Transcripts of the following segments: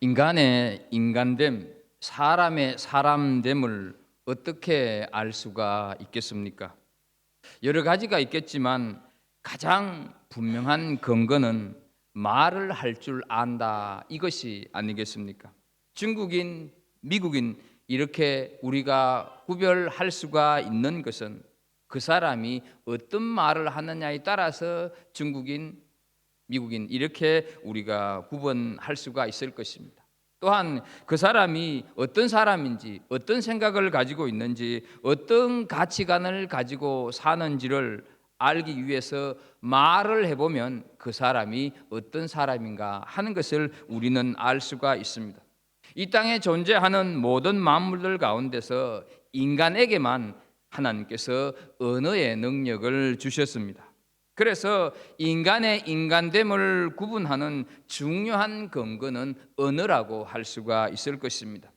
인간의 인간됨, 사람의 사람됨을 어떻게 알 수가 있겠습니까? 여러 가지가 있겠지만 가장 분명한 근거는 말을 할 줄 안다, 이것이 아니겠습니까? 중국인, 미국인 이렇게 우리가 구별할 수가 있는 것은 그 사람이 어떤 말을 하느냐에 따라서 중국인, 미국인 이렇게 우리가 구분할 수가 있을 것입니다. 또한 그 사람이 어떤 사람인지, 어떤 생각을 가지고 있는지, 어떤 가치관을 가지고 사는지를 알기 위해서 말을 해보면 그 사람이 어떤 사람인가 하는 것을 우리는 알 수가 있습니다. 이 땅에 존재하는 모든 만물들 가운데서 인간에게만 하나님께서 언어의 능력을 주셨습니다. 그래서 인간의 인간됨을 구분하는 중요한 근거는 언어라고 할 수가 있을 것입니다.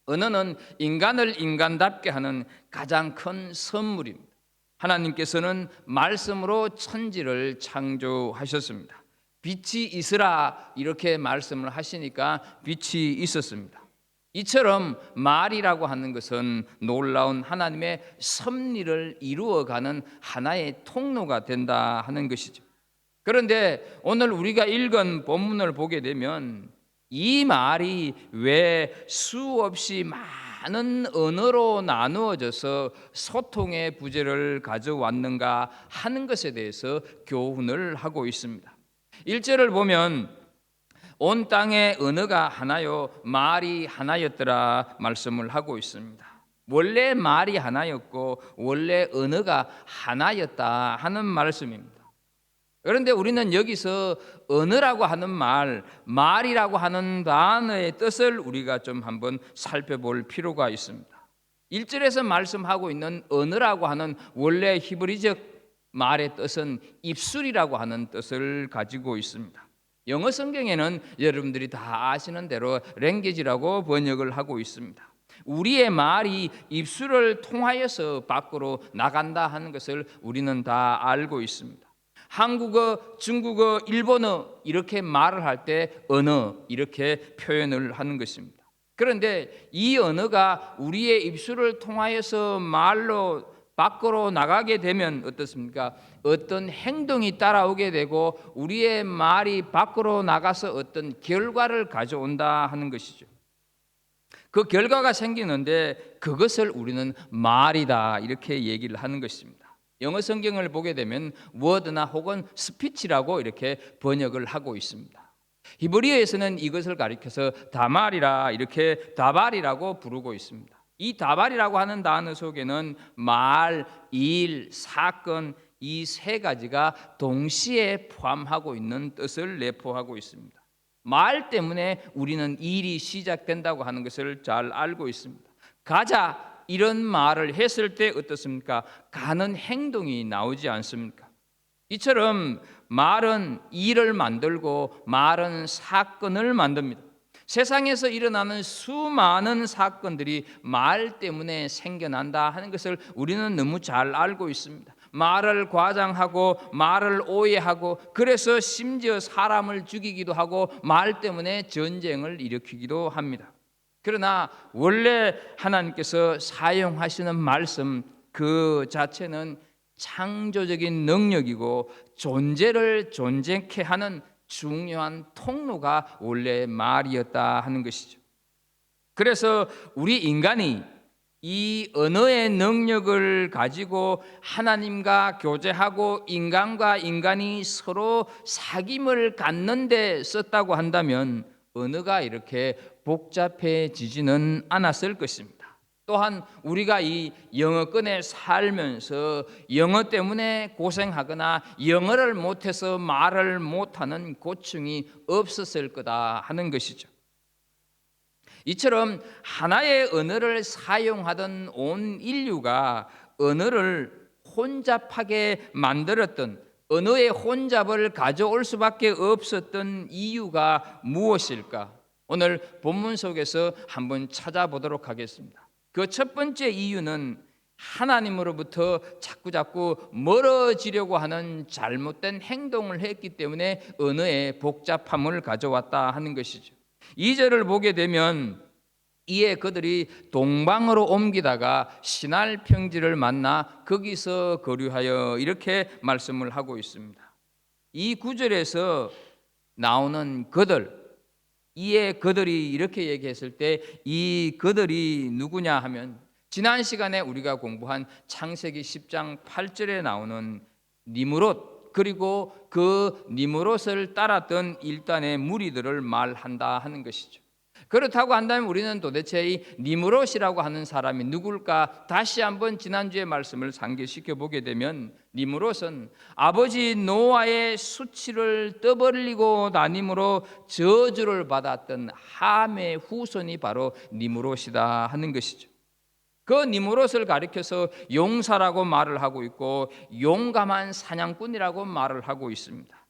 언어는 인간을 인간답게 하는 가장 큰 선물입니다. 하나님께서는 말씀으로 천지를 창조하셨습니다. 빛이 있으라 이렇게 말씀을 하시니까 빛이 있었습니다. 이처럼 말이라고 하는 것은 놀라운 하나님의 섭리를 이루어가는 하나의 통로가 된다 하는 것이죠. 그런데 오늘 우리가 읽은 본문을 보게 되면 이 말이 왜 수없이 많은 언어로 나누어져서 소통의 부재를 가져왔는가 하는 것에 대해서 교훈을 하고 있습니다. 1절을 보면 온 땅의 언어가 하나요 말이 하나였더라 말씀을 하고 있습니다. 원래 말이 하나였고 원래 언어가 하나였다 하는 말씀입니다. 그런데 우리는 여기서 언어라고 하는 말이라고 하는 단어의 뜻을 우리가 좀 한번 살펴볼 필요가 있습니다. 1절에서 말씀하고 있는 언어라고 하는 원래 히브리적 말의 뜻은 입술이라고 하는 뜻을 가지고 있습니다. 영어 성경에는 여러분들이 다 아시는 대로 랭귀지라고 번역을 하고 있습니다. 우리의 말이 입술을 통하여서 밖으로 나간다 하는 것을 우리는 다 알고 있습니다. 한국어, 중국어, 일본어 이렇게 말을 할 때 언어 이렇게 표현을 하는 것입니다. 그런데 이 언어가 우리의 입술을 통하여서 말로 밖으로 나가게 되면 어떻습니까? 어떤 행동이 따라오게 되고 우리의 말이 밖으로 나가서 어떤 결과를 가져온다 하는 것이죠. 그 결과가 생기는데 그것을 우리는 말이다 이렇게 얘기를 하는 것입니다. 영어 성경을 보게 되면 워드나 혹은 스피치라고 이렇게 번역을 하고 있습니다. 히브리어에서는 이것을 가리켜서 다말이라 이렇게 다발이라고 부르고 있습니다. 이 다발이라고 하는 단어 속에는 말, 일, 사건 이 세 가지가 동시에 포함하고 있는 뜻을 내포하고 있습니다. 말 때문에 우리는 일이 시작된다고 하는 것을 잘 알고 있습니다. 가자 이런 말을 했을 때 어떻습니까? 가는 행동이 나오지 않습니까? 이처럼 말은 일을 만들고 말은 사건을 만듭니다. 세상에서 일어나는 수많은 사건들이 말 때문에 생겨난다 하는 것을 우리는 너무 잘 알고 있습니다. 말을 과장하고 말을 오해하고 그래서 심지어 사람을 죽이기도 하고 말 때문에 전쟁을 일으키기도 합니다. 그러나 원래 하나님께서 사용하시는 말씀 그 자체는 창조적인 능력이고 존재를 존재케 하는 중요한 통로가 원래 말이었다 하는 것이죠. 그래서 우리 인간이 이 언어의 능력을 가지고 하나님과 교제하고 인간과 인간이 서로 사귐을 갖는 데 썼다고 한다면 언어가 이렇게 복잡해지지는 않았을 것입니다. 또한 우리가 이 영어권에 살면서 영어 때문에 고생하거나 영어를 못해서 말을 못하는 고충이 없었을 거다 하는 것이죠. 이처럼 하나의 언어를 사용하던 온 인류가 언어를 혼잡하게 만들었던 언어의 혼잡을 가져올 수밖에 없었던 이유가 무엇일까? 오늘 본문 속에서 한번 찾아보도록 하겠습니다. 그 첫 번째 이유는 하나님으로부터 자꾸 멀어지려고 하는 잘못된 행동을 했기 때문에 언어의 복잡함을 가져왔다 하는 것이죠. 2절을 보게 되면 이에 그들이 동방으로 옮기다가 신할 평지를 만나 거기서 거류하여 이렇게 말씀을 하고 있습니다. 이 구절에서 나오는 그들, 이에 그들이 이렇게 얘기했을 때 이 그들이 누구냐 하면 지난 시간에 우리가 공부한 창세기 10장 8절에 나오는 니므롯, 그리고 그 니므롯을 따랐던 일단의 무리들을 말한다 하는 것이죠. 그렇다고 한다면 우리는 도대체 이 니므롯이라고 하는 사람이 누굴까? 다시 한번 지난주의 말씀을 상기시켜 보게 되면 니므롯은 아버지 노아의 수치를 떠벌리고 다님으로 저주를 받았던 함의 후손이 바로 니므롯이다 하는 것이죠. 그 니므롯을 가리켜서 용사라고 말을 하고 있고 용감한 사냥꾼이라고 말을 하고 있습니다.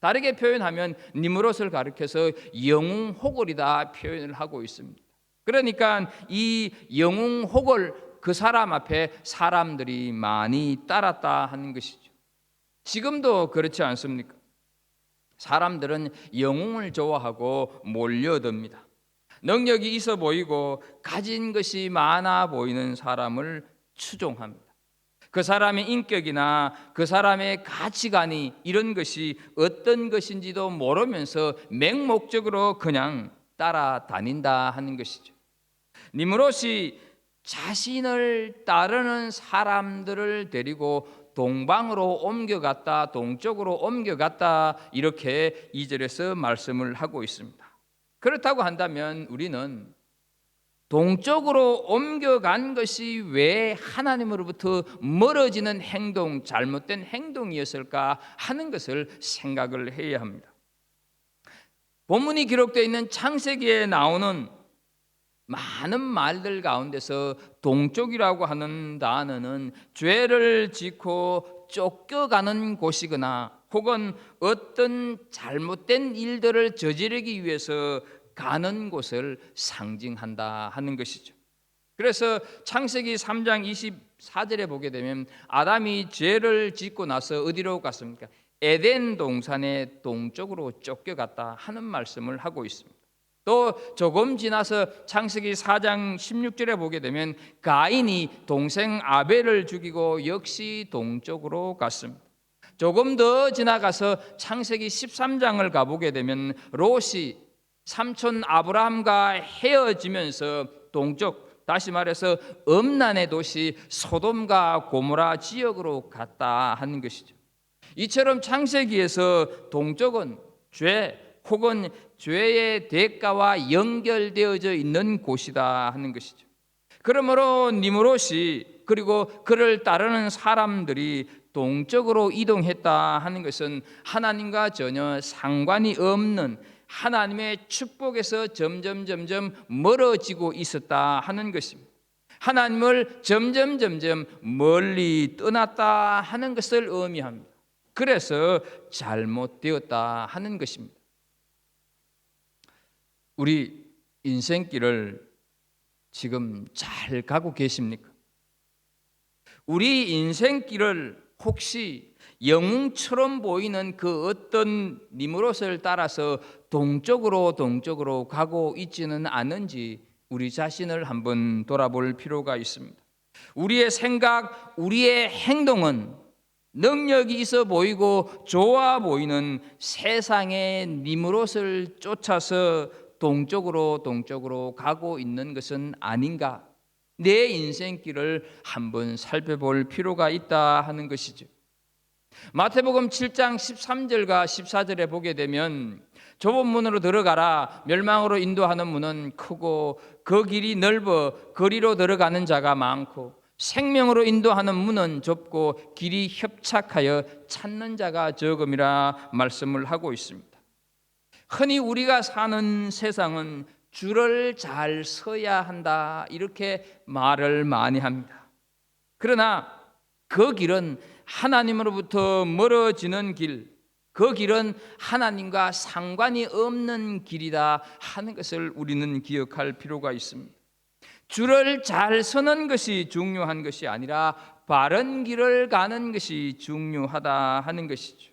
다르게 표현하면 니므롯을 가리켜서 영웅호걸이다 표현을 하고 있습니다. 그러니까 이 영웅호걸, 그 사람 앞에 사람들이 많이 따랐다 하는 것이죠. 지금도 그렇지 않습니까? 사람들은 영웅을 좋아하고 몰려듭니다. 능력이 있어 보이고 가진 것이 많아 보이는 사람을 추종합니다. 그 사람의 인격이나 그 사람의 가치관이 이런 것이 어떤 것인지도 모르면서 맹목적으로 그냥 따라다닌다 하는 것이죠. 니므롯이 자신을 따르는 사람들을 데리고 동방으로 옮겨갔다, 동쪽으로 옮겨갔다, 이렇게 2절에서 말씀을 하고 있습니다. 그렇다고 한다면 우리는 동쪽으로 옮겨간 것이 왜 하나님으로부터 멀어지는 행동, 잘못된 행동이었을까 하는 것을 생각을 해야 합니다. 본문이 기록되어 있는 창세기에 나오는 많은 말들 가운데서 동쪽이라고 하는 단어는 죄를 짓고 쫓겨가는 곳이거나 혹은 어떤 잘못된 일들을 저지르기 위해서 가는 곳을 상징한다 하는 것이죠. 그래서 창세기 3장 24절에 보게 되면 아담이 죄를 짓고 나서 어디로 갔습니까? 에덴 동산의 동쪽으로 쫓겨갔다 하는 말씀을 하고 있습니다. 또 조금 지나서 창세기 4장 16절에 보게 되면 가인이 동생 아벨을 죽이고 역시 동쪽으로 갔습니다. 조금 더 지나가서 창세기 13장을 가보게 되면 롯이 삼촌 아브라함과 헤어지면서 동쪽, 다시 말해서 음란의 도시 소돔과 고모라 지역으로 갔다 하는 것이죠. 이처럼 창세기에서 동쪽은 죄 혹은 죄의 대가와 연결되어져 있는 곳이다 하는 것이죠. 그러므로 니므롯이 그리고 그를 따르는 사람들이 동쪽으로 이동했다 하는 것은 하나님과 전혀 상관이 없는 하나님의 축복에서 점점 멀어지고 있었다 하는 것입니다. 하나님을 점점 멀리 떠났다 하는 것을 의미합니다. 그래서 잘못되었다 하는 것입니다. 우리 인생길을 지금 잘 가고 계십니까? 우리 인생길을 혹시 영웅처럼 보이는 그 어떤 니므롯을 따라서 동쪽으로 가고 있지는 않은지 우리 자신을 한번 돌아볼 필요가 있습니다. 우리의 생각, 우리의 행동은 능력이 있어 보이고 좋아 보이는 세상의 니므롯을 쫓아서 동쪽으로 가고 있는 것은 아닌가? 내 인생길을 한번 살펴볼 필요가 있다 하는 것이죠. 마태복음 7장 13절과 14절에 보게 되면 좁은 문으로 들어가라, 멸망으로 인도하는 문은 크고 그 길이 넓어 거리로 들어가는 자가 많고 생명으로 인도하는 문은 좁고 길이 협착하여 찾는 자가 적음이라 말씀을 하고 있습니다. 흔히 우리가 사는 세상은 줄을 잘 서야 한다 이렇게 말을 많이 합니다. 그러나 그 길은 하나님으로부터 멀어지는 길, 그 길은 하나님과 상관이 없는 길이다 하는 것을 우리는 기억할 필요가 있습니다. 줄을 잘 서는 것이 중요한 것이 아니라 바른 길을 가는 것이 중요하다 하는 것이죠.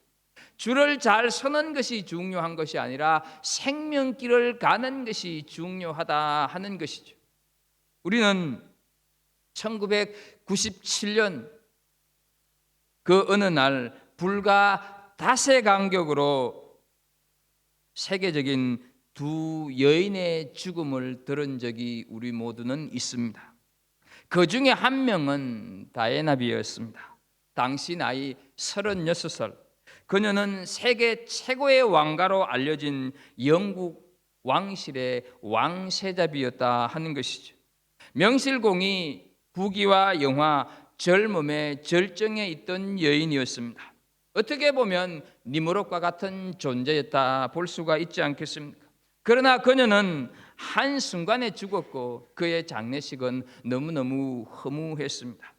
줄을 잘 서는 것이 중요한 것이 아니라 생명길을 가는 것이 중요하다 하는 것이죠. 우리는 1997년 그 어느 날 불과 닷새 간격으로 세계적인 두 여인의 죽음을 들은 적이 우리 모두는 있습니다. 그 중에 한 명은 다이애나 비였습니다. 당시 나이 36살. 그녀는 세계 최고의 왕가로 알려진 영국 왕실의 왕세자비였다 하는 것이죠. 명실공히 부귀와 영화, 젊음의 절정에 있던 여인이었습니다. 어떻게 보면 니무롯과 같은 존재였다 볼 수가 있지 않겠습니까? 그러나 그녀는 한순간에 죽었고 그의 장례식은 너무너무 허무했습니다.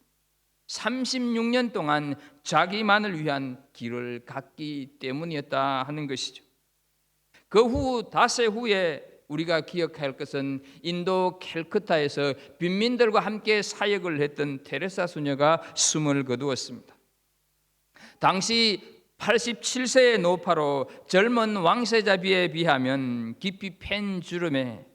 36년 동안 자기만을 위한 길을 갔기 때문이었다 하는 것이죠. 그 후 닷새 후에 우리가 기억할 것은 인도 캘커타에서 빈민들과 함께 사역을 했던 테레사 수녀가 숨을 거두었습니다. 당시 87세의 노파로 젊은 왕세자비에 비하면 깊이 팬 주름에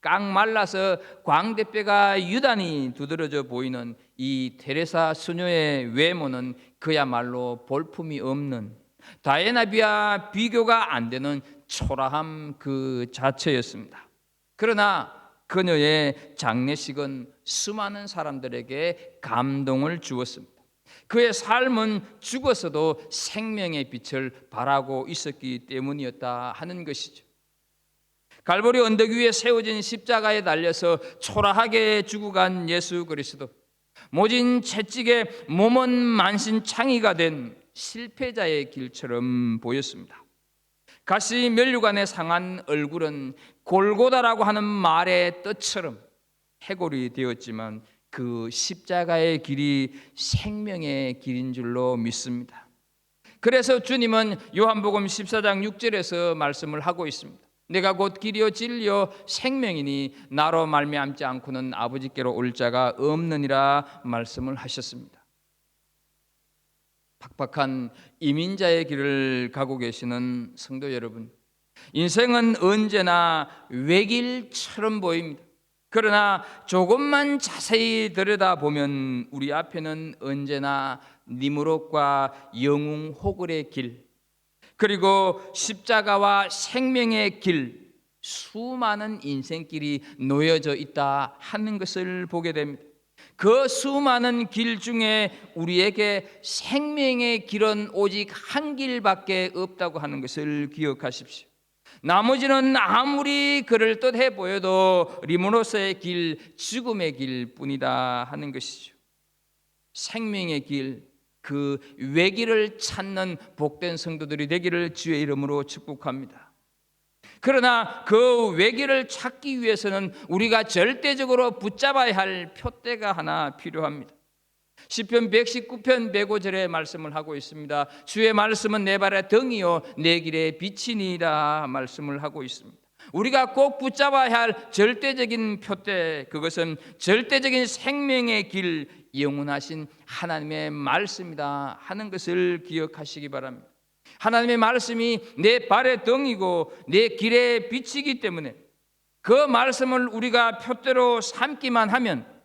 깡 말라서 광대뼈가 유단히 두드러져 보이는 이 테레사 수녀의 외모는 그야말로 볼품이 없는 다이애나비와 비교가 안 되는 초라함 그 자체였습니다. 그러나 그녀의 장례식은 수많은 사람들에게 감동을 주었습니다. 그의 삶은 죽어서도 생명의 빛을 발하고 있었기 때문이었다 하는 것이죠. 갈보리 언덕 위에 세워진 십자가에 달려서 초라하게 죽어간 예수 그리스도, 모진 채찍에 몸은 만신창이가 된 실패자의 길처럼 보였습니다. 가시 면류관에 상한 얼굴은 골고다라고 하는 말의 뜻처럼 해골이 되었지만 그 십자가의 길이 생명의 길인 줄로 믿습니다. 그래서 주님은 요한복음 14장 6절에서 말씀을 하고 있습니다. 내가 곧 길이요 진리요 생명이니 나로 말미암지 않고는 아버지께로 올 자가 없느니라 말씀을 하셨습니다. 팍팍한 이민자의 길을 가고 계시는 성도 여러분, 인생은 언제나 외길처럼 보입니다. 그러나 조금만 자세히 들여다보면 우리 앞에는 언제나 니무롯과 영웅 호글의 길, 그리고 십자가와 생명의 길, 수많은 인생길이 놓여져 있다 하는 것을 보게 됩니다. 그 수많은 길 중에 우리에게 생명의 길은 오직 한 길밖에 없다고 하는 것을 기억하십시오. 나머지는 아무리 그럴듯해 보여도 리무롯의 길, 죽음의 길 뿐이다 하는 것이죠. 생명의 길, 그 외길을 찾는 복된 성도들이 되기를 주의 이름으로 축복합니다. 그러나 그 외길을 찾기 위해서는 우리가 절대적으로 붙잡아야 할 표대가 하나 필요합니다. 시편 119편 105절에 말씀을 하고 있습니다. 주의 말씀은 내 발의 등이요 내 길의 빛이니라 말씀을 하고 있습니다. 우리가 꼭 붙잡아야 할 절대적인 표대, 그것은 절대적인 생명의 길, 영원하신 하나님의 말씀이다 하는 것을 기억하시기 바랍니다. 하나님의 말씀이 내 발의 등이고 내 길의 빛이기 때문에 그 말씀을 우리가 표대로 삼기만 하면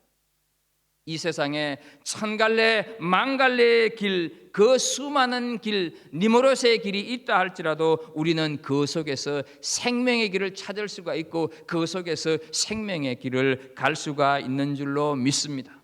이 세상에 천갈래 만갈래의 길, 그 수많은 길, 니무롯의 길이 있다 할지라도 우리는 그 속에서 생명의 길을 찾을 수가 있고 그 속에서 생명의 길을 갈 수가 있는 줄로 믿습니다.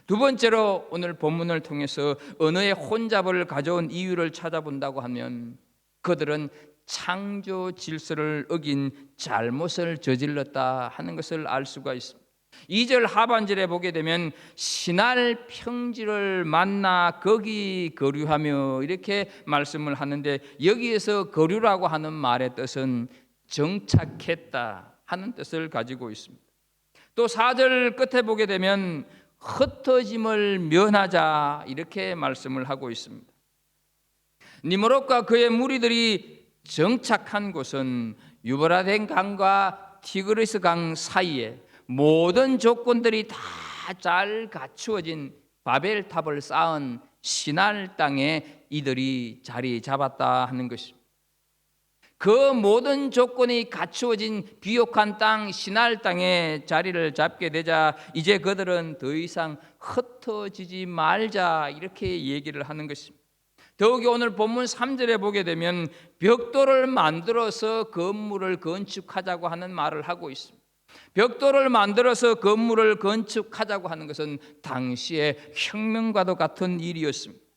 두 번째로 오늘 본문을 통해서 언어의 혼잡을 가져온 이유를 찾아본다고 하면 그들은 창조 질서를 어긴 잘못을 저질렀다 하는 것을 알 수가 있습니다. 2절 하반절에 보게 되면 신할 평지를 만나 거기 거류하며 이렇게 말씀을 하는데 여기에서 거류라고 하는 말의 뜻은 정착했다 하는 뜻을 가지고 있습니다. 또 4절 끝에 보게 되면 흩어짐을 면하자 이렇게 말씀을 하고 있습니다. 니무롯과 그의 무리들이 정착한 곳은 유브라데 강과 티그리스 강 사이에 모든 조건들이 다 잘 갖추어진 바벨탑을 쌓은 시날 땅의 이들이 자리 잡았다 하는 것입니다. 그 모든 조건이 갖추어진 비옥한 땅 시날 땅에 자리를 잡게 되자 이제 그들은 더 이상 흩어지지 말자 이렇게 얘기를 하는 것입니다. 더욱이 오늘 본문 3절에 보게 되면 벽돌을 만들어서 건물을 건축하자고 하는 말을 하고 있습니다. 벽돌을 만들어서 건물을 건축하자고 하는 것은 당시의 혁명과도 같은 일이었습니다.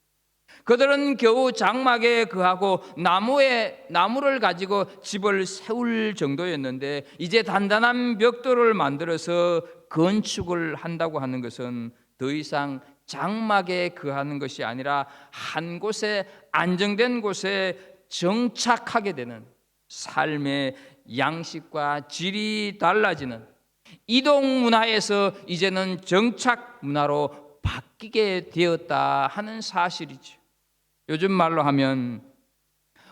그들은 겨우 장막에 거하고 나무를 가지고 집을 세울 정도였는데 이제 단단한 벽돌을 만들어서 건축을 한다고 하는 것은 더 이상 장막에 거하는 것이 아니라 한 곳에 안정된 곳에 정착하게 되는 삶의 양식과 질이 달라지는 이동 문화에서 이제는 정착 문화로 바뀌게 되었다 하는 사실이죠. 요즘 말로 하면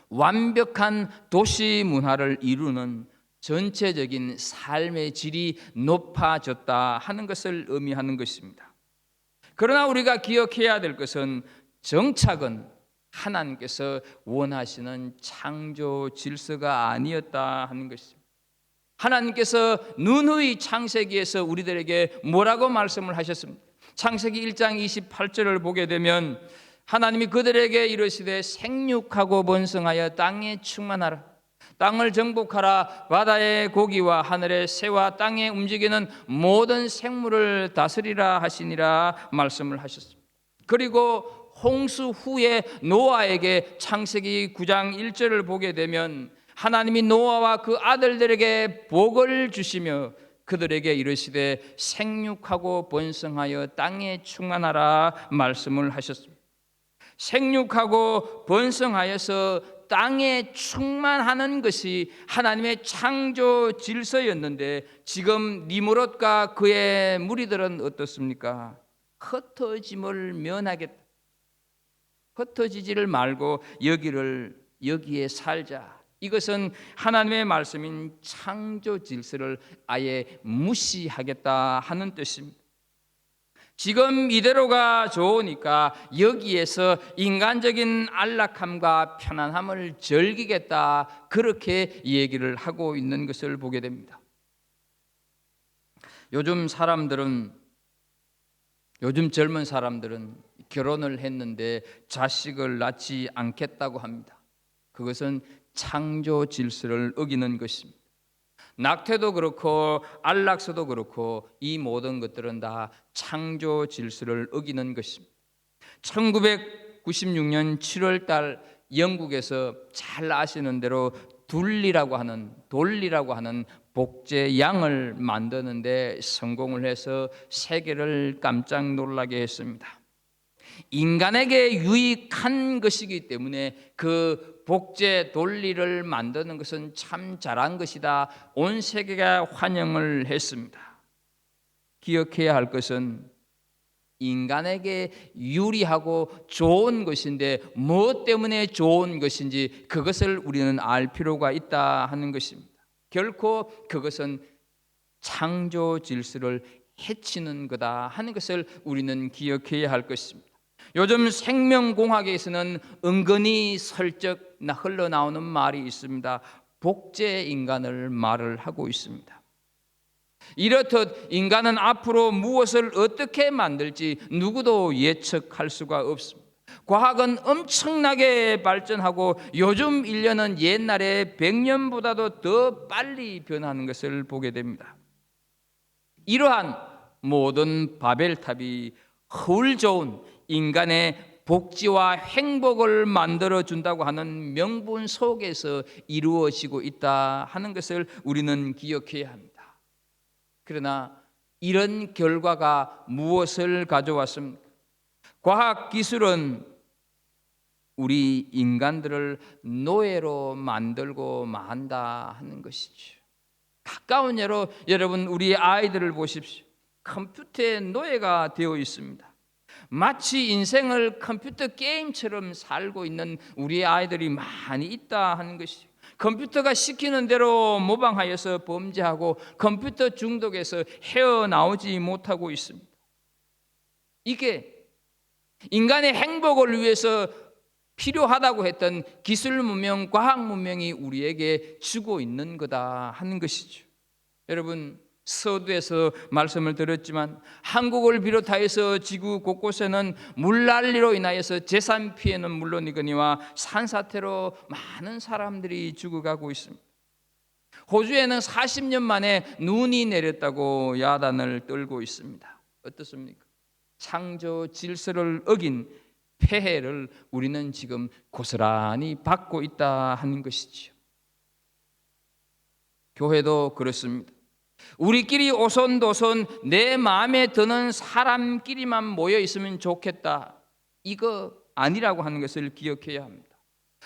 완벽한 도시 문화를 이루는 전체적인 삶의 질이 높아졌다 하는 것을 의미하는 것입니다. 그러나 우리가 기억해야 될 것은 정착은 하나님께서 원하시는 창조 질서가 아니었다 하는 것입니다. 하나님께서 누누이 창세기에서 우리들에게 뭐라고 말씀을 하셨습니까? 창세기 1장 28절을 보게 되면 하나님이 그들에게 이르시되 생육하고 번성하여 땅에 충만하라. 땅을 정복하라. 바다의 고기와 하늘의 새와 땅에 움직이는 모든 생물을 다스리라 하시니라 말씀을 하셨습니다. 그리고 홍수 후에 노아에게 창세기 9장 1절을 보게 되면 하나님이 노아와 그 아들들에게 복을 주시며 그들에게 이르시되 생육하고 번성하여 땅에 충만하라 말씀을 하셨습니다. 생육하고 번성하여서 땅에 충만하는 것이 하나님의 창조 질서였는데 지금 니므롯과 그의 무리들은 어떻습니까? 흩어짐을 면하겠다. 흩어지지를 말고 여기에 살자. 이것은 하나님의 말씀인 창조 질서를 아예 무시하겠다 하는 뜻입니다. 지금 이대로가 좋으니까 여기에서 인간적인 안락함과 편안함을 즐기겠다 그렇게 얘기를 하고 있는 것을 보게 됩니다. 요즘 젊은 사람들은 결혼을 했는데 자식을 낳지 않겠다고 합니다. 그것은 창조 질서를 어기는 것입니다. 낙태도 그렇고 안락사도 그렇고 이 모든 것들은 다 창조 질서를 어기는 것입니다. 1996년 7월 달 영국에서 잘 아시는 대로 돌리라고 하는 복제 양을 만드는데 성공을 해서 세계를 깜짝 놀라게 했습니다. 인간에게 유익한 것이기 때문에 그 복제 돌리를 만드는 것은 참 잘한 것이다. 온 세계가 환영을 했습니다. 기억해야 할 것은 인간에게 유리하고 좋은 것인데 무엇 때문에 좋은 것인지 그것을 우리는 알 필요가 있다 하는 것입니다. 결코 그것은 창조 질서를 해치는 거다 하는 것을 우리는 기억해야 할 것입니다. 요즘 생명공학에서는 은근히 슬쩍 흘러나오는 말이 있습니다. 복제 인간을 말을 하고 있습니다. 이렇듯 인간은 앞으로 무엇을 어떻게 만들지 누구도 예측할 수가 없습니다. 과학은 엄청나게 발전하고 요즘 인류는 옛날에 100년보다도 더 빨리 변하는 것을 보게 됩니다. 이러한 모든 바벨탑이 허울 좋은 인간의 복지와 행복을 만들어준다고 하는 명분 속에서 이루어지고 있다 하는 것을 우리는 기억해야 합니다. 그러나 이런 결과가 무엇을 가져왔습니까? 과학기술은 우리 인간들을 노예로 만들고 만다 하는 것이죠. 가까운 예로 여러분 우리 아이들을 보십시오. 컴퓨터의 노예가 되어 있습니다. 마치 인생을 컴퓨터 게임처럼 살고 있는 우리 아이들이 많이 있다 하는 것이죠. 컴퓨터가 시키는 대로 모방하여서 범죄하고 컴퓨터 중독에서 헤어나오지 못하고 있습니다. 이게 인간의 행복을 위해서 필요하다고 했던 기술 문명, 과학 문명이 우리에게 주고 있는 거다 하는 것이죠. 여러분, 서두에서 말씀을 드렸지만 한국을 비롯하여서 지구 곳곳에는 물난리로 인하여서 재산 피해는 물론이거니와 산사태로 많은 사람들이 죽어가고 있습니다. 호주에는 40년 만에 눈이 내렸다고 야단을 떨고 있습니다. 어떻습니까? 창조 질서를 어긴 폐해를 우리는 지금 고스란히 받고 있다 하는 것이지요. 교회도 그렇습니다. 우리끼리 오손도손 내 마음에 드는 사람끼리만 모여 있으면 좋겠다, 이거 아니라고 하는 것을 기억해야 합니다.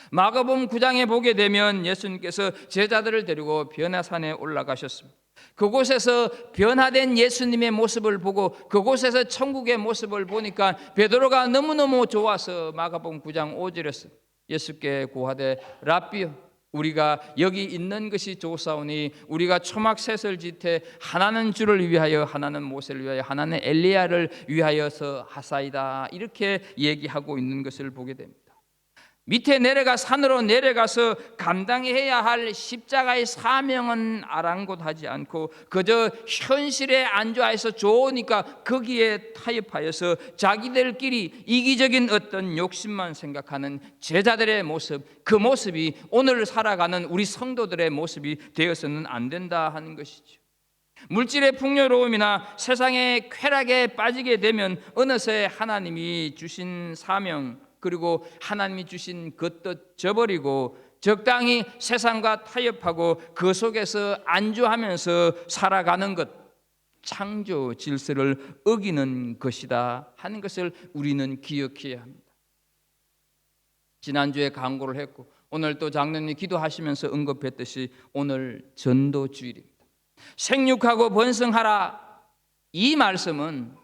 마가복음 9장에 보게 되면 예수님께서 제자들을 데리고 변화산에 올라가셨습니다. 그곳에서 변화된 예수님의 모습을 보고 그곳에서 천국의 모습을 보니까 베드로가 너무너무 좋아서 마가복음 9장 5절에서 예수께 고하되 랍비여, 우리가 여기 있는 것이 좋사오니 우리가 초막셋을 지태 하나는 주를 위하여 하나는 모세를 위하여 하나는 엘리야를 위하여서 하사이다, 이렇게 얘기하고 있는 것을 보게 됩니다. 밑에 내려가 산으로 내려가서 감당해야 할 십자가의 사명은 아랑곳하지 않고 그저 현실에 안주하여서 좋으니까 거기에 타협하여서 자기들끼리 이기적인 어떤 욕심만 생각하는 제자들의 모습, 그 모습이 오늘 살아가는 우리 성도들의 모습이 되어서는 안 된다 하는 것이죠. 물질의 풍요로움이나 세상의 쾌락에 빠지게 되면 어느새 하나님이 주신 사명, 그리고 하나님이 주신 그 뜻 저버리고 적당히 세상과 타협하고 그 속에서 안주하면서 살아가는 것, 창조 질서를 어기는 것이다 하는 것을 우리는 기억해야 합니다. 지난주에 강구를 했고 오늘 또 장로님이 기도하시면서 언급했듯이 오늘 전도주일입니다. 생육하고 번성하라, 이 말씀은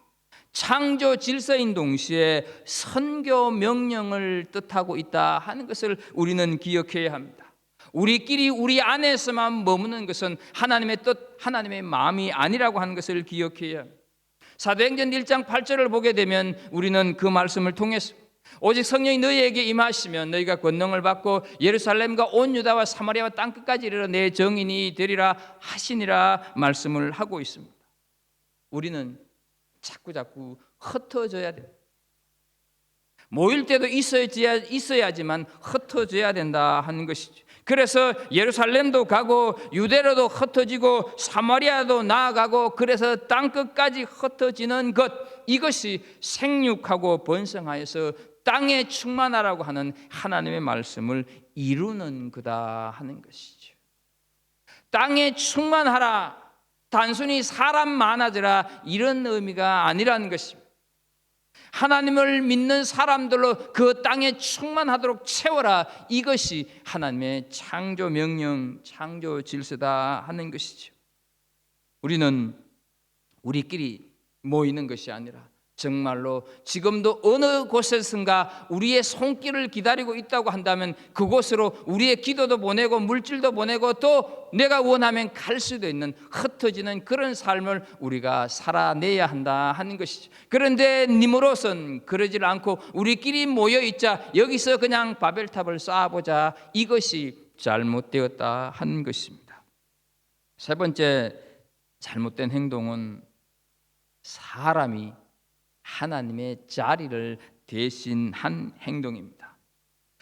창조 질서인 동시에 선교 명령을 뜻하고 있다 하는 것을 우리는 기억해야 합니다. 우리끼리 우리 안에서만 머무는 것은 하나님의 뜻, 하나님의 마음이 아니라고 하는 것을 기억해야 합니다. 사도행전 1장 8절을 보게 되면 우리는 그 말씀을 통해서 오직 성령이 너희에게 임하시면 너희가 권능을 받고 예루살렘과 온 유다와 사마리아와 땅끝까지 이르러 내 증인이 되리라 하시니라 말씀을 하고 있습니다. 우리는 자꾸 흩어져야 돼. 모일 때도 있어야지만 흩어져야 된다 하는 것이죠. 그래서 예루살렘도 가고 유대로도 흩어지고 사마리아도 나아가고 그래서 땅끝까지 흩어지는 것, 이것이 생육하고 번성하여서 땅에 충만하라고 하는 하나님의 말씀을 이루는 거다 하는 것이죠. 땅에 충만하라, 단순히 사람 많아져라, 이런 의미가 아니라는 것입니다. 하나님을 믿는 사람들로 그 땅에 충만하도록 채워라, 이것이 하나님의 창조 명령, 창조 질서다 하는 것이죠. 우리는 우리끼리 모이는 것이 아니라 정말로 지금도 어느 곳에선가 우리의 손길을 기다리고 있다고 한다면 그곳으로 우리의 기도도 보내고 물질도 보내고 또 내가 원하면 갈 수도 있는 흩어지는 그런 삶을 우리가 살아내야 한다 하는 것이죠. 그런데 님으로선 그러질 않고 우리끼리 모여있자, 여기서 그냥 바벨탑을 쌓아보자, 이것이 잘못되었다 하는 것입니다. 세 번째 잘못된 행동은 사람이 하나님의 자리를 대신한 행동입니다.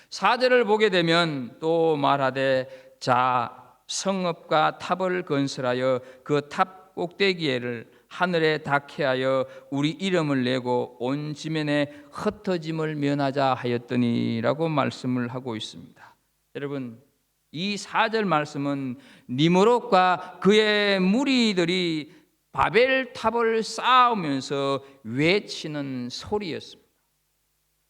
4절을 보게 되면 또 말하되 자 성읍과 탑을 건설하여 그 탑 꼭대기에를 하늘에 닿게 하여 우리 이름을 내고 온 지면에 흩어짐을 면하자 하였더니라고 말씀을 하고 있습니다. 여러분, 이 4절 말씀은 니므롯과 그의 무리들이 바벨탑을 쌓으면서 외치는 소리였습니다.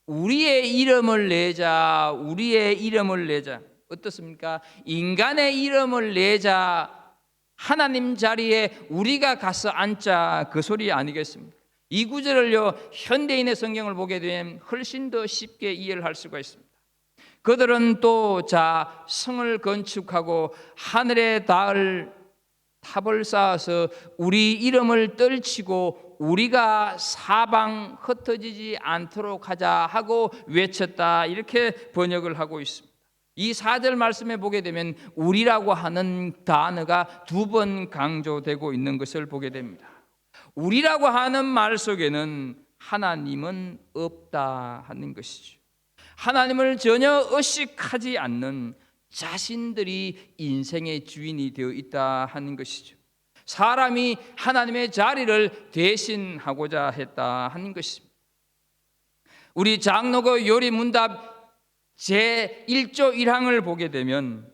우리의 이름을 내자, 우리의 이름을 내자. 어떻습니까? 인간의 이름을 내자, 하나님 자리에 우리가 가서 앉자, 그 소리 아니겠습니까? 이 구절을요, 현대인의 성경을 보게 되면 훨씬 더 쉽게 이해를 할 수가 있습니다. 그들은 또 자 성을 건축하고 하늘에 닿을 탑을 쌓아서 우리 이름을 떨치고 우리가 사방 흩어지지 않도록 하자 하고 외쳤다, 이렇게 번역을 하고 있습니다. 이 4절 말씀에 보게 되면 우리라고 하는 단어가 2번 강조되고 있는 것을 보게 됩니다. 우리라고 하는 말 속에는 하나님은 없다 하는 것이죠. 하나님을 전혀 의식하지 않는 자신들이 인생의 주인이 되어 있다 하는 것이죠. 사람이 하나님의 자리를 대신하고자 했다 하는 것입니다. 우리 장로교 요리문답 제1조 1항을 보게 되면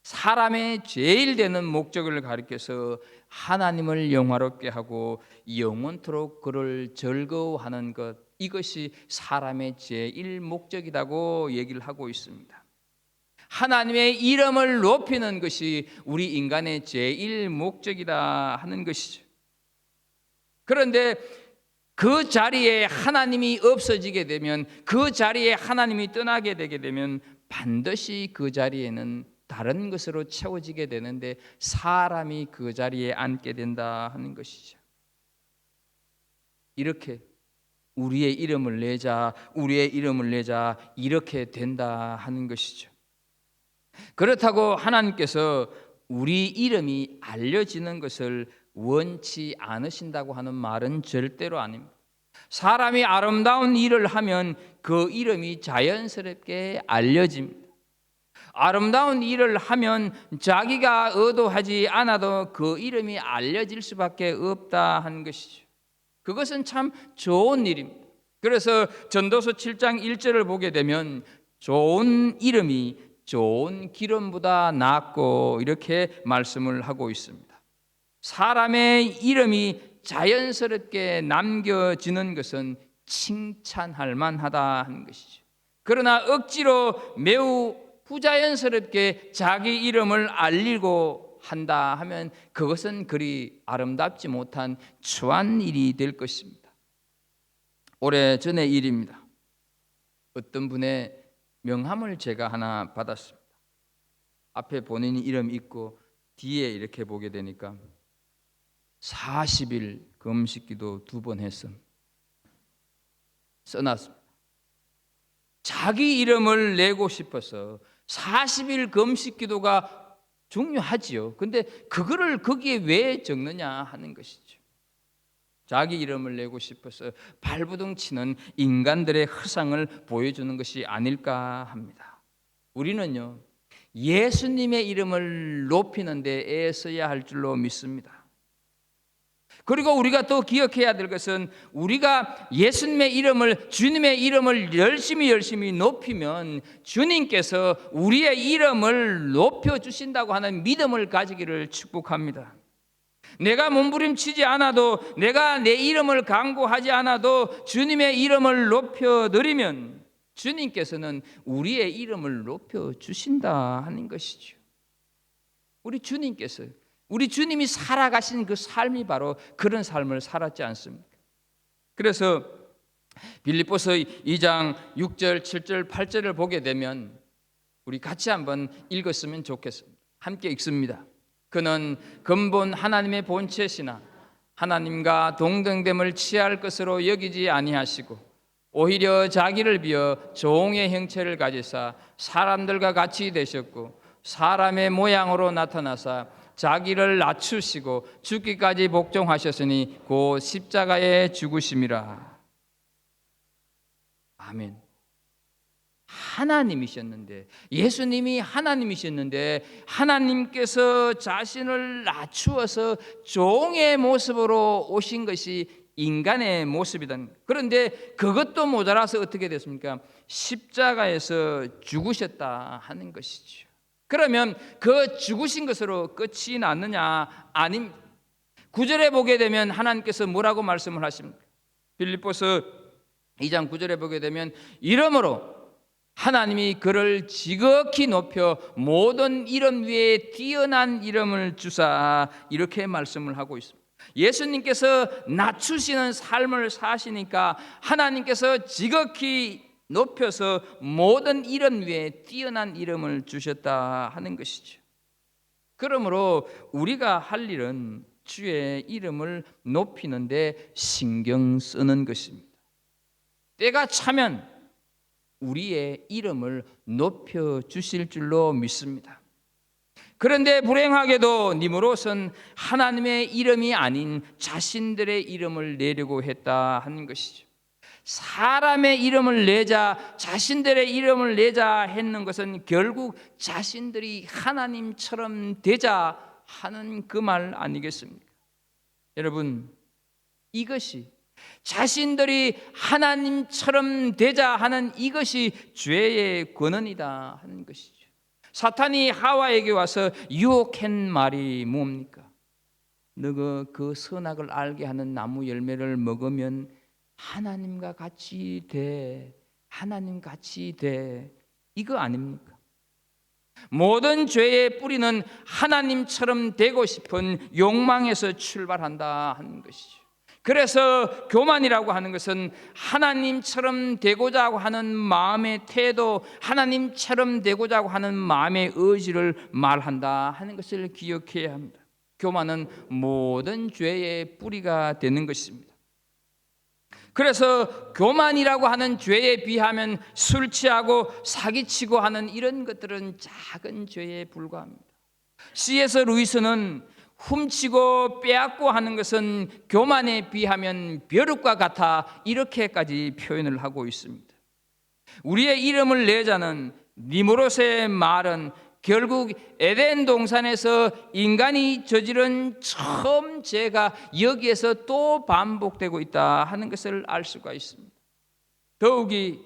사람의 제일 되는 목적을 가리켜서 하나님을 영화롭게 하고 영원토록 그를 즐거워하는 것, 이것이 사람의 제일 목적이라고 얘기를 하고 있습니다. 하나님의 이름을 높이는 것이 우리 인간의 제일 목적이다 하는 것이죠. 그런데 그 자리에 하나님이 없어지게 되면, 그 자리에 하나님이 떠나게 되게 되면 반드시 그 자리에는 다른 것으로 채워지게 되는데 사람이 그 자리에 앉게 된다 하는 것이죠. 이렇게 우리의 이름을 내자, 우리의 이름을 내자, 이렇게 된다 하는 것이죠. 그렇다고 하나님께서 우리 이름이 알려지는 것을 원치 않으신다고 하는 말은 절대로 아닙니다. 사람이 아름다운 일을 하면 그 이름이 자연스럽게 알려집니다. 아름다운 일을 하면 자기가 의도하지 않아도 그 이름이 알려질 수밖에 없다 하는 것이죠. 그것은 참 좋은 일입니다. 그래서 전도서 7장 1절을 보게 되면 좋은 이름이 좋은 기름보다 낫고, 이렇게 말씀을 하고 있습니다. 사람의 이름이 자연스럽게 남겨지는 것은 칭찬할 만하다 하는 것이죠. 그러나 억지로 매우 부자연스럽게 자기 이름을 알리고 한다 하면 그것은 그리 아름답지 못한 추한 일이 될 것입니다. 오래전의 일입니다. 어떤 분의 명함을 제가 하나 받았습니다. 앞에 본인 이름 있고 뒤에 이렇게 보게 되니까 40일 금식기도 2번 했어 써놨습니다. 자기 이름을 내고 싶어서 40일 금식기도가 중요하지요. 근데 그거를 거기에 왜 적느냐 하는 것이죠. 자기 이름을 내고 싶어서 발부둥 치는 인간들의 허상을 보여주는 것이 아닐까 합니다. 우리는요, 예수님의 이름을 높이는 데 애써야 할 줄로 믿습니다. 그리고 우리가 또 기억해야 될 것은 우리가 예수님의 이름을, 주님의 이름을 열심히 높이면 주님께서 우리의 이름을 높여주신다고 하는 믿음을 가지기를 축복합니다. 내가 몸부림치지 않아도, 내가 내 이름을 강구하지 않아도 주님의 이름을 높여드리면 주님께서는 우리의 이름을 높여주신다 하는 것이죠. 우리 주님께서, 우리 주님이 살아가신 그 삶이 바로 그런 삶을 살았지 않습니까? 그래서 빌립보서 2장 6절, 7절, 8절을 보게 되면 우리 같이 한번 읽었으면 좋겠습니다. 함께 읽습니다. 그는 근본 하나님의 본체시나 하나님과 동등됨을 취할 것으로 여기지 아니하시고 오히려 자기를 비어 종의 형체를 가지사 사람들과 같이 되셨고 사람의 모양으로 나타나사 자기를 낮추시고 죽기까지 복종하셨으니 곧 십자가에 죽으심이라. 아멘. 하나님이셨는데, 예수님이 하나님이셨는데 하나님께서 자신을 낮추어서 종의 모습으로 오신 것이 인간의 모습이다. 그런데 그것도 모자라서 어떻게 됐습니까? 십자가에서 죽으셨다 하는 것이죠. 그러면 그 죽으신 것으로 끝이 났느냐? 아닙니다. 9절에 보게 되면 하나님께서 뭐라고 말씀을 하십니까? 빌립보서 2장 9절에 보게 되면 이러므로 하나님이 그를 지극히 높여 모든 이름 위에 뛰어난 이름을 주사, 이렇게 말씀을 하고 있습니다. 예수님께서 낮추시는 삶을 사시니까 하나님께서 지극히 높여서 모든 이름 위에 뛰어난 이름을 주셨다 하는 것이죠. 그러므로 우리가 할 일은 주의 이름을 높이는 데 신경 쓰는 것입니다. 때가 차면 우리의 이름을 높여 주실 줄로 믿습니다. 그런데 불행하게도 니무롯은 하나님의 이름이 아닌 자신들의 이름을 내려고 했다 하는 것이죠. 사람의 이름을 내자, 자신들의 이름을 내자 했는 것은 결국 자신들이 하나님처럼 되자 하는 그 말 아니겠습니까? 여러분, 이것이 자신들이 하나님처럼 되자 하는 이것이 죄의 근원이다 하는 것이죠. 사탄이 하와에게 와서 유혹한 말이 뭡니까? 너가 그 선악을 알게 하는 나무 열매를 먹으면 하나님과 같이 돼, 하나님 같이 돼, 이거 아닙니까? 모든 죄의 뿌리는 하나님처럼 되고 싶은 욕망에서 출발한다 하는 것이죠. 그래서 교만이라고 하는 것은 하나님처럼 되고자 하는 마음의 태도, 하나님처럼 되고자 하는 마음의 의지를 말한다 하는 것을 기억해야 합니다. 교만은 모든 죄의 뿌리가 되는 것입니다. 그래서 교만이라고 하는 죄에 비하면 술 취하고 사기치고 하는 이런 것들은 작은 죄에 불과합니다. C.S. 루이스는 훔치고 빼앗고 하는 것은 교만에 비하면 벼룩과 같아 이렇게까지 표현을 하고 있습니다. 우리의 이름을 내자는 니무롯의 말은 결국 에덴 동산에서 인간이 저지른 처음 죄가 여기에서 또 반복되고 있다 하는 것을 알 수가 있습니다. 더욱이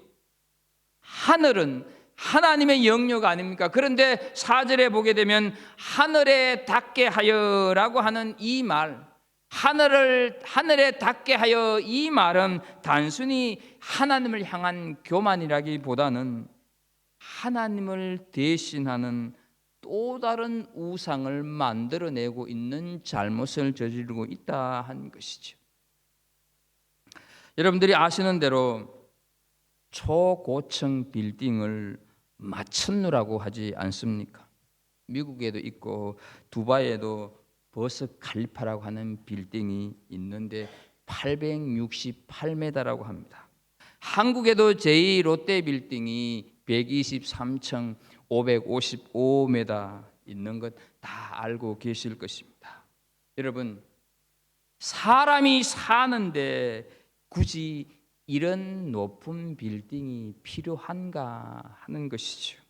하늘은 하나님의 영역 아닙니까? 그런데 4절에 보게 되면 하늘에 닿게 하여라고 하는 이 말, 하늘에 닿게 하여, 이 말은 단순히 하나님을 향한 교만이라기보다는 하나님을 대신하는 또 다른 우상을 만들어내고 있는 잘못을 저지르고 있다 하는 것이죠. 여러분들이 아시는 대로 초고층 빌딩을 마천루라고 하지 않습니까? 미국에도 있고 두바이에도 버스 칼리파라고 하는 빌딩이 있는데 868m라고 합니다. 한국에도 제2 롯데 빌딩이 123층 555m 있는 것 다 알고 계실 것입니다. 여러분, 사람이 사는데 굳이 이런 높은 빌딩이 필요한가 하는 것이죠.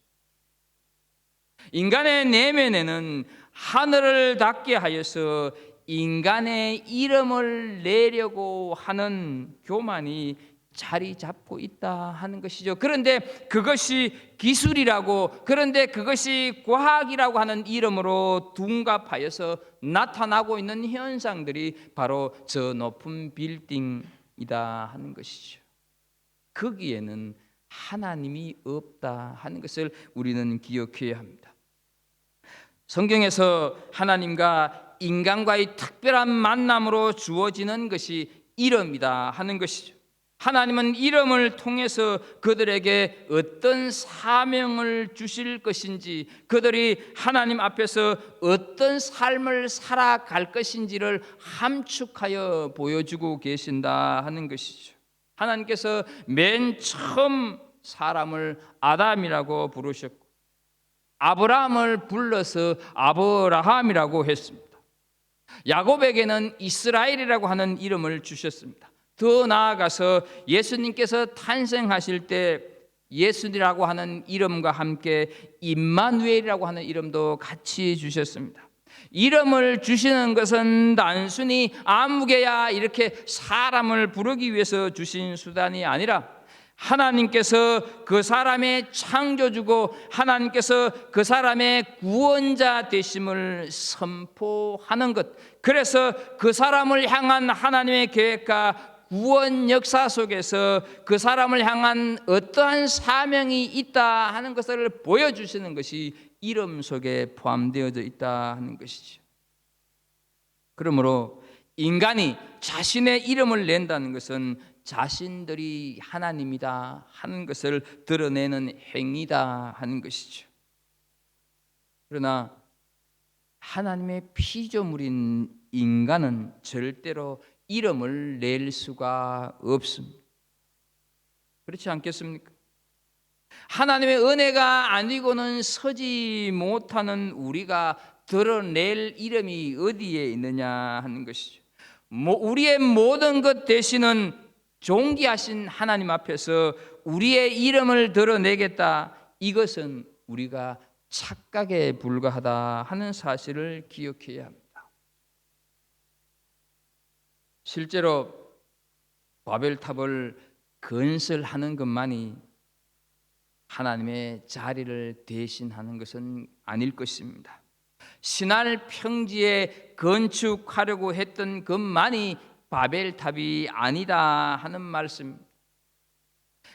인간의 내면에는 하늘을 닿게 하여서 인간의 이름을 내려고 하는 교만이 자리 잡고 있다 하는 것이죠. 그런데 그것이 기술이라고, 그런데 그것이 과학이라고 하는 이름으로 둔갑하여서 나타나고 있는 현상들이 바로 저 높은 빌딩이다 하는 것이죠. 거기에는 하나님이 없다 하는 것을 우리는 기억해야 합니다. 성경에서 하나님과 인간과의 특별한 만남으로 주어지는 것이 이름이다 하는 것이죠. 하나님은 이름을 통해서 그들에게 어떤 사명을 주실 것인지, 그들이 하나님 앞에서 어떤 삶을 살아갈 것인지를 함축하여 보여주고 계신다 하는 것이죠. 하나님께서 맨 처음 사람을 아담이라고 부르셨고 아브라함을 불러서 아브라함이라고 했습니다. 야곱에게는 이스라엘이라고 하는 이름을 주셨습니다. 더 나아가서 예수님께서 탄생하실 때 예수님이라고 하는 이름과 함께 임마누엘이라고 하는 이름도 같이 주셨습니다. 이름을 주시는 것은 단순히 아무개야 이렇게 사람을 부르기 위해서 주신 수단이 아니라 하나님께서 그 사람의 창조주고 하나님께서 그 사람의 구원자 되심을 선포하는 것, 그래서 그 사람을 향한 하나님의 계획과 구원 역사 속에서 그 사람을 향한 어떠한 사명이 있다 하는 것을 보여주시는 것이 이름 속에 포함되어져 있다 하는 것이죠. 그러므로 인간이 자신의 이름을 낸다는 것은 자신들이 하나님이다 하는 것을 드러내는 행위다 하는 것이죠. 그러나 하나님의 피조물인 인간은 절대로 이름을 낼 수가 없습니다. 그렇지 않겠습니까? 하나님의 은혜가 아니고는 서지 못하는 우리가 드러낼 이름이 어디에 있느냐 하는 것이죠. 우리의 모든 것 되시는 존귀하신 하나님 앞에서 우리의 이름을 드러내겠다, 이것은 우리가 착각에 불과하다 하는 사실을 기억해야 합니다. 실제로 바벨탑을 건설하는 것만이 하나님의 자리를 대신하는 것은 아닐 것입니다. 신할 평지에 건축하려고 했던 것만이 바벨탑이 아니다 하는 말씀.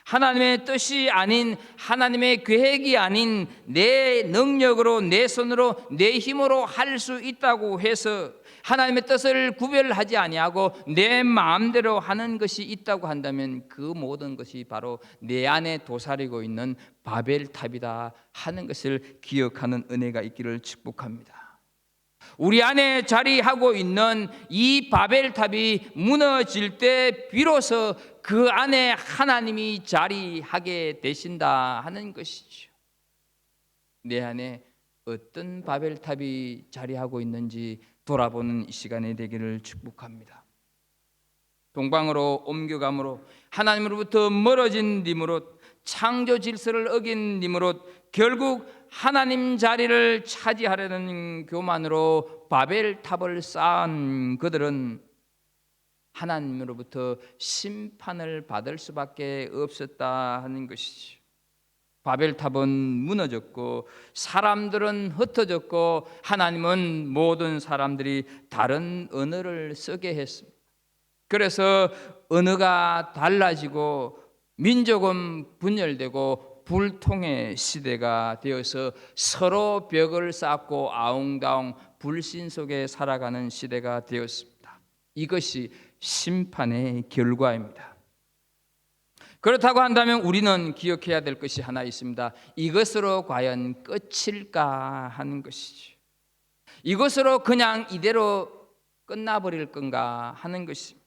하나님의 뜻이 아닌, 하나님의 계획이 아닌 내 능력으로, 내 손으로, 내 힘으로 할 수 있다고 해서 하나님의 뜻을 구별하지 아니하고 내 마음대로 하는 것이 있다고 한다면 그 모든 것이 바로 내 안에 도사리고 있는 바벨탑이다 하는 것을 기억하는 은혜가 있기를 축복합니다. 우리 안에 자리하고 있는 이 바벨탑이 무너질 때 비로소 그 안에 하나님이 자리하게 되신다 하는 것이죠. 내 안에 어떤 바벨탑이 자리하고 있는지 돌아보는 이 시간이 되기를 축복합니다. 동방으로 옮겨감으로, 하나님으로부터 멀어진 님으로, 창조 질서를 어긴 님으로, 결국 하나님 자리를 차지하려는 교만으로 바벨탑을 쌓은 그들은 하나님으로부터 심판을 받을 수밖에 없었다 하는 것이죠. 바벨탑은 무너졌고 사람들은 흩어졌고 하나님은 모든 사람들이 다른 언어를 쓰게 했습니다. 그래서 언어가 달라지고 민족은 분열되고 불통의 시대가 되어서 서로 벽을 쌓고 아웅다웅 불신 속에 살아가는 시대가 되었습니다. 이것이 심판의 결과입니다. 그렇다고 한다면 우리는 기억해야 될 것이 하나 있습니다. 이것으로 과연 끝일까 하는 것이죠. 이것으로 그냥 이대로 끝나버릴 건가 하는 것입니다.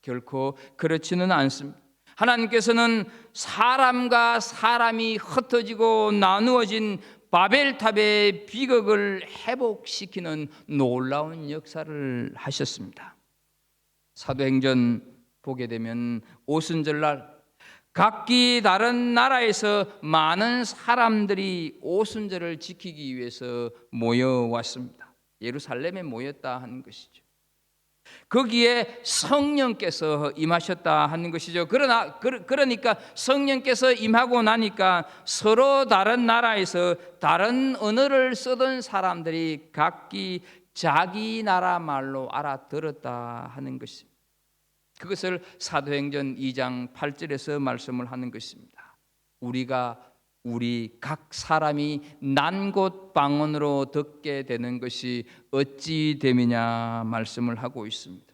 결코 그렇지는 않습니다. 하나님께서는 사람과 사람이 흩어지고 나누어진 바벨탑의 비극을 회복시키는 놀라운 역사를 하셨습니다. 사도행전 보게 되면 오순절날 각기 다른 나라에서 많은 사람들이 오순절을 지키기 위해서 모여왔습니다. 예루살렘에 모였다 하는 것이죠. 거기에 성령께서 임하셨다 하는 것이죠. 그러니까 성령께서 임하고 나니까 서로 다른 나라에서 다른 언어를 쓰던 사람들이 각기 자기 나라 말로 알아들었다 하는 것입니다. 그것을 사도행전 2장 8절에서 말씀을 하는 것입니다. 우리 각 사람이 난 곳 방언으로 듣게 되는 것이 어찌 됨이냐 말씀을 하고 있습니다.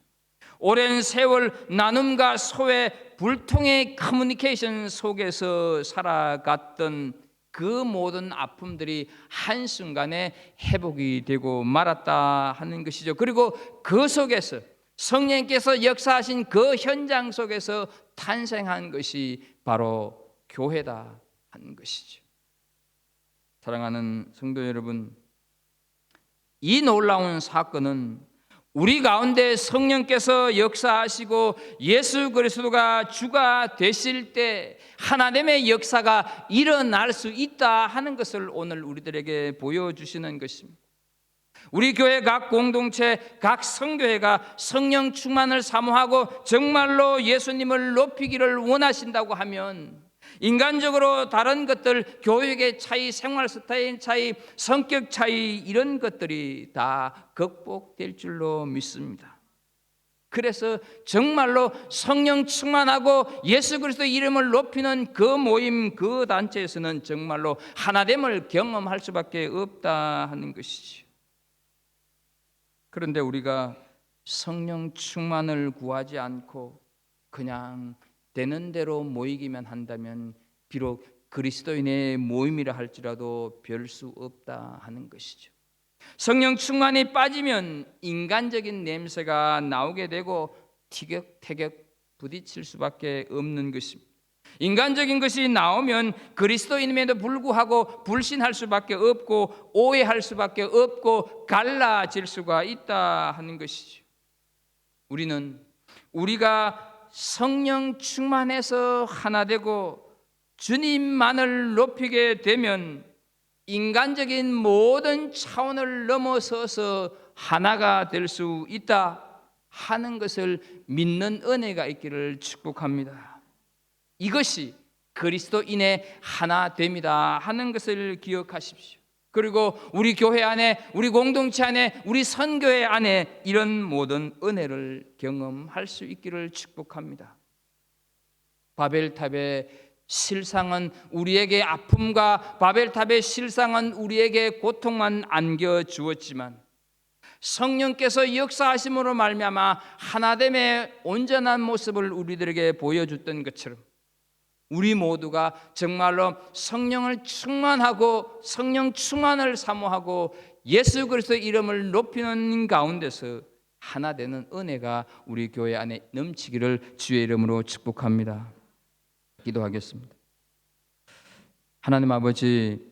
오랜 세월 나눔과 소외, 불통의 커뮤니케이션 속에서 살아갔던 그 모든 아픔들이 한순간에 회복이 되고 말았다 하는 것이죠. 그리고 그 속에서 성령께서 역사하신 그 현장 속에서 탄생한 것이 바로 교회다 하는 것이죠. 사랑하는 성도 여러분, 이 놀라운 사건은 우리 가운데 성령께서 역사하시고 예수 그리스도가 주가 되실 때 하나님의 역사가 일어날 수 있다 하는 것을 오늘 우리들에게 보여주시는 것입니다. 우리 교회 각 공동체, 각 성교회가 성령 충만을 사모하고 정말로 예수님을 높이기를 원하신다고 하면 인간적으로 다른 것들, 교육의 차이, 생활 스타일 차이, 성격 차이, 이런 것들이 다 극복될 줄로 믿습니다. 그래서 정말로 성령 충만하고 예수 그리스도 이름을 높이는 그 모임, 그 단체에서는 정말로 하나됨을 경험할 수밖에 없다 하는 것이죠. 그런데 우리가 성령 충만을 구하지 않고 그냥 되는 대로 모이기만 한다면 비록 그리스도인의 모임이라 할지라도 별 수 없다 하는 것이죠. 성령 충만이 빠지면 인간적인 냄새가 나오게 되고 티격태격 부딪힐 수밖에 없는 것입니다. 인간적인 것이 나오면 그리스도인임에도 불구하고 불신할 수밖에 없고 오해할 수밖에 없고 갈라질 수가 있다 하는 것이죠. 우리가 성령 충만해서 하나 되고 주님만을 높이게 되면 인간적인 모든 차원을 넘어서서 하나가 될 수 있다 하는 것을 믿는 은혜가 있기를 축복합니다. 이것이 그리스도인의 하나 됩니다 하는 것을 기억하십시오. 그리고 우리 교회 안에, 우리 공동체 안에, 우리 선교회 안에 이런 모든 은혜를 경험할 수 있기를 축복합니다. 바벨탑의 실상은 우리에게 아픔과 바벨탑의 실상은 우리에게 고통만 안겨주었지만 성령께서 역사하심으로 말미암아 하나됨의 온전한 모습을 우리들에게 보여줬던 것처럼 우리 모두가 정말로 성령을 충만하고 성령 충만을 사모하고 예수 그리스도의 이름을 높이는 가운데서 하나 되는 은혜가 우리 교회 안에 넘치기를 주의 이름으로 축복합니다. 기도하겠습니다. 하나님 아버지,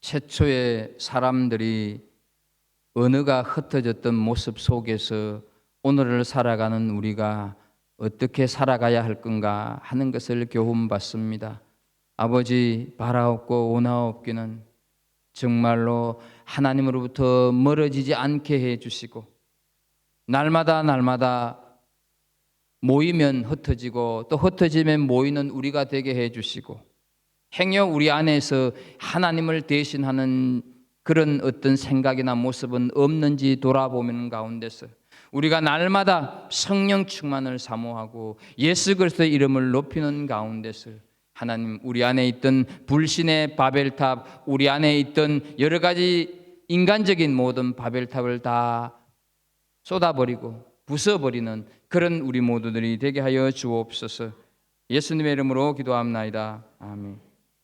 최초의 사람들이 언어가 흩어졌던 모습 속에서 오늘을 살아가는 우리가 어떻게 살아가야 할 건가 하는 것을 교훈받습니다. 아버지, 바라옵고 원하옵기는 정말로 하나님으로부터 멀어지지 않게 해주시고 날마다 모이면 흩어지고 또 흩어지면 모이는 우리가 되게 해주시고 행여 우리 안에서 하나님을 대신하는 그런 어떤 생각이나 모습은 없는지 돌아보는 가운데서 우리가 날마다 성령 충만을 사모하고 예수 그리스도의 이름을 높이는 가운데서 하나님, 우리 안에 있던 불신의 바벨탑, 우리 안에 있던 여러 가지 인간적인 모든 바벨탑을 다 쏟아버리고 부숴버리는 그런 우리 모두들이 되게 하여 주옵소서. 예수님의 이름으로 기도합나이다. 아멘.